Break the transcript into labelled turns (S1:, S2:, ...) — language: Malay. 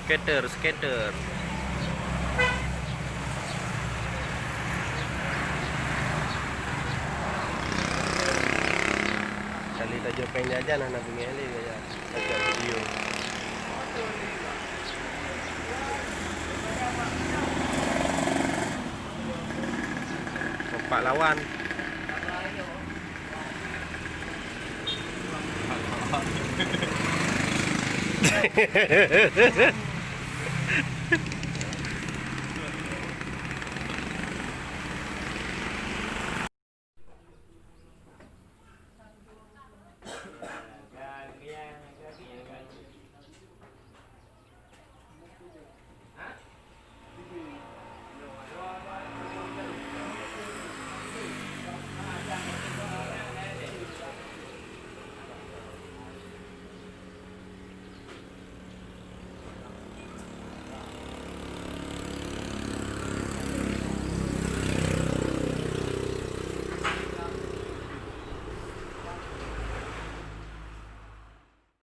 S1: Skater. Kali tajuk pengen aja nak bunyi ni aja. Tajuk video. Empat lawan. Hehehe